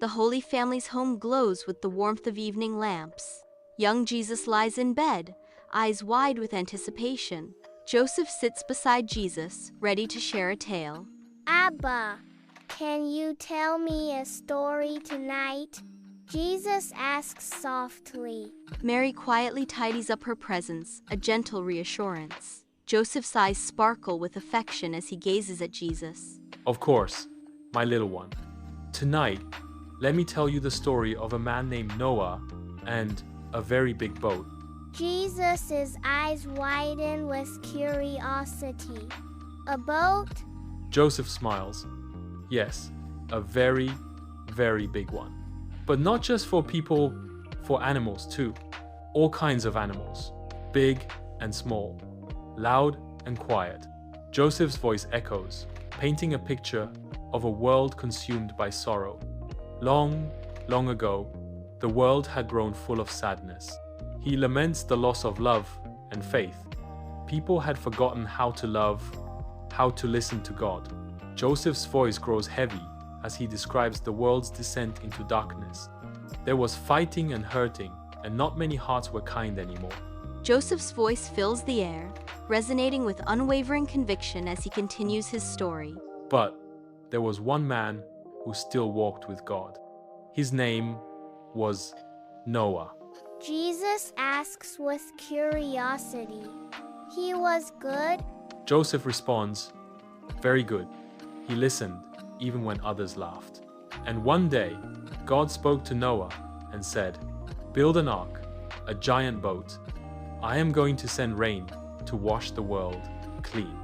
The Holy Family's home glows with the warmth of evening lamps. Young Jesus lies in bed, eyes wide with anticipation. Joseph sits beside Jesus, ready to share a tale. Abba, can you tell me a story tonight? Jesus asks softly. Mary quietly tidies up her presents, a gentle reassurance. Joseph's eyes sparkle with affection as he gazes at Jesus. Of course, my little one. Tonight, let me tell you the story of a man named Noah and a very big boat. Jesus' eyes widen with curiosity. A boat? Joseph smiles. Yes, a very, very big one. But not just for people, for animals too. All kinds of animals, big and small, loud and quiet. Joseph's voice echoes, painting a picture of a world consumed by sorrow. Long, long ago, the world had grown full of sadness. He laments the loss of love and faith. People had forgotten how to love, how to listen to God. Joseph's voice grows heavy as he describes the world's descent into darkness. There was fighting and hurting, and not many hearts were kind anymore. Joseph's voice fills the air, resonating with unwavering conviction as he continues his story. But there was one man who still walked with God. His name was Noah. Jesus asks with curiosity. He was good? Joseph responds, very good. He listened, even when others laughed. And one day, God spoke to Noah and said, build an ark, a giant boat. I am going to send rain to wash the world clean.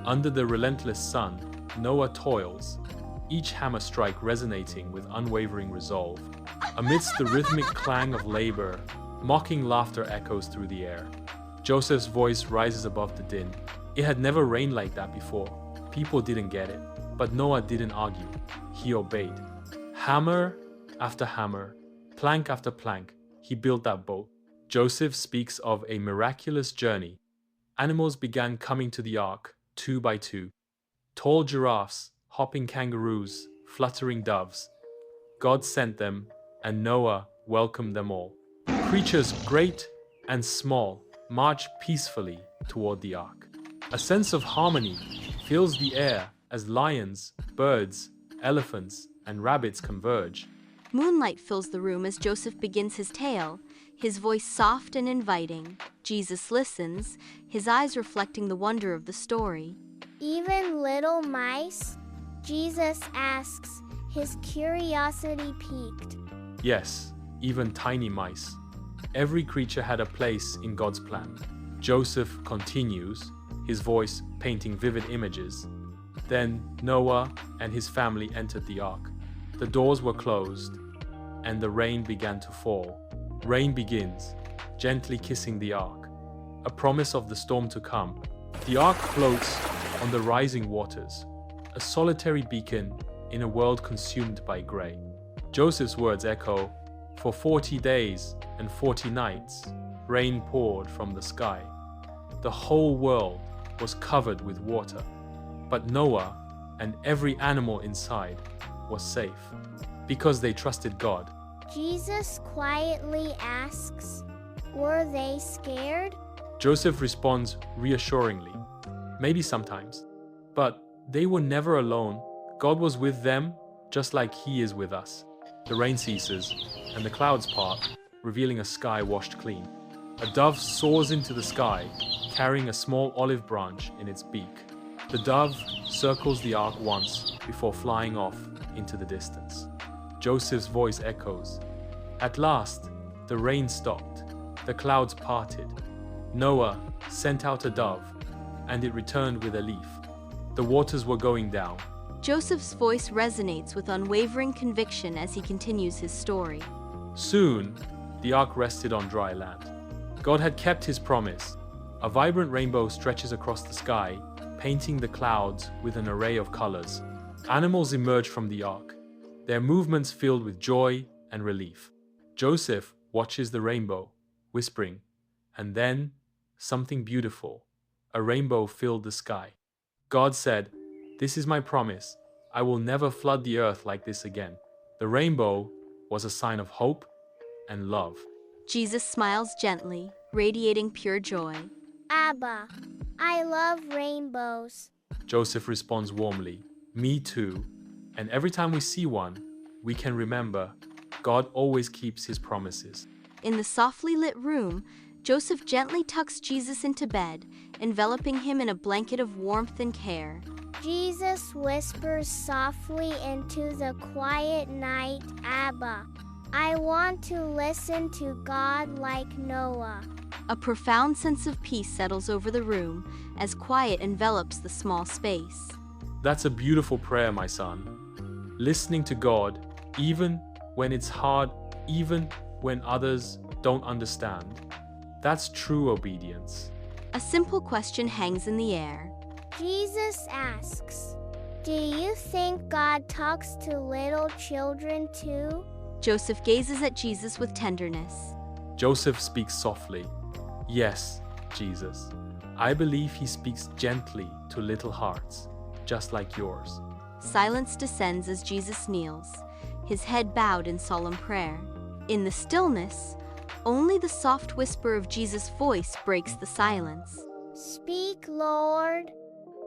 Under the relentless sun, Noah toils, each hammer strike resonating with unwavering resolve. Amidst the rhythmic clang of labor, mocking laughter echoes through the air. Joseph's voice rises above the din. It had never rained like that before. People didn't get it, but Noah didn't argue. He obeyed. Hammer after hammer, plank after plank, he built that boat. Joseph speaks of a miraculous journey. Animals began coming to the ark, 2 by 2. Tall giraffes, hopping kangaroos, fluttering doves. God sent them, and Noah welcomed them all. Creatures great and small march peacefully toward the ark. A sense of harmony fills the air as lions, birds, elephants, and rabbits converge. Moonlight fills the room as Joseph begins his tale, his voice soft and inviting. Jesus listens, his eyes reflecting the wonder of the story. Even little mice? Jesus asks, his curiosity piqued. Yes, even tiny mice. Every creature had a place in God's plan. Joseph continues, his voice painting vivid images. Then Noah and his family entered the ark. The doors were closed, and the rain began to fall. Rain begins, gently kissing the ark, a promise of the storm to come. The ark floats on the rising waters, a solitary beacon in a world consumed by gray. Joseph's words echo, for 40 days and 40 nights, rain poured from the sky. The whole world was covered with water, but Noah and every animal inside was safe because they trusted God. Jesus quietly asks, were they scared? Joseph responds reassuringly, maybe sometimes, but they were never alone. God was with them just like He is with us. The rain ceases and the clouds part, revealing a sky washed clean. A dove soars into the sky, carrying a small olive branch in its beak. The dove circles the ark once before flying off into the distance. Joseph's voice echoes. At last, the rain stopped. The clouds parted. Noah sent out a dove, and it returned with a leaf. The waters were going down. Joseph's voice resonates with unwavering conviction as he continues his story. Soon, the ark rested on dry land. God had kept His promise. A vibrant rainbow stretches across the sky, painting the clouds with an array of colors. Animals emerge from the ark, their movements filled with joy and relief. Joseph watches the rainbow, whispering, and then something beautiful. A rainbow filled the sky. God said, "This is my promise. I will never flood the earth like this again." The rainbow was a sign of hope and love. Jesus smiles gently, radiating pure joy. Abba, I love rainbows. Joseph responds warmly, "Me too." And every time we see one, we can remember God always keeps his promises. In the softly lit room, Joseph gently tucks Jesus into bed, enveloping him in a blanket of warmth and care. Jesus whispers softly into the quiet night, Abba, I want to listen to God like Noah. A profound sense of peace settles over the room as quiet envelops the small space. That's a beautiful prayer, my son. Listening to God, even when it's hard, even when others don't understand. That's true obedience. A simple question hangs in the air. Jesus asks, do you think God talks to little children too? Joseph gazes at Jesus with tenderness. Joseph speaks softly. Yes, Jesus. I believe he speaks gently to little hearts, just like yours. Silence descends as Jesus kneels, his head bowed in solemn prayer. In the stillness, only the soft whisper of Jesus' voice breaks the silence. Speak, Lord.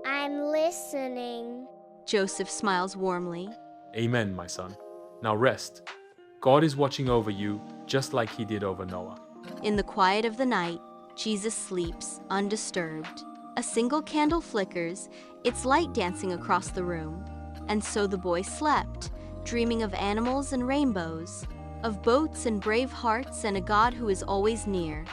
I'm listening. Joseph smiles warmly. Amen, my son. Now rest. God is watching over you just like he did over Noah. In the quiet of the night, Jesus sleeps, undisturbed. A single candle flickers, its light dancing across the room. And so the boy slept, dreaming of animals and rainbows, of boats and brave hearts and a God who is always near.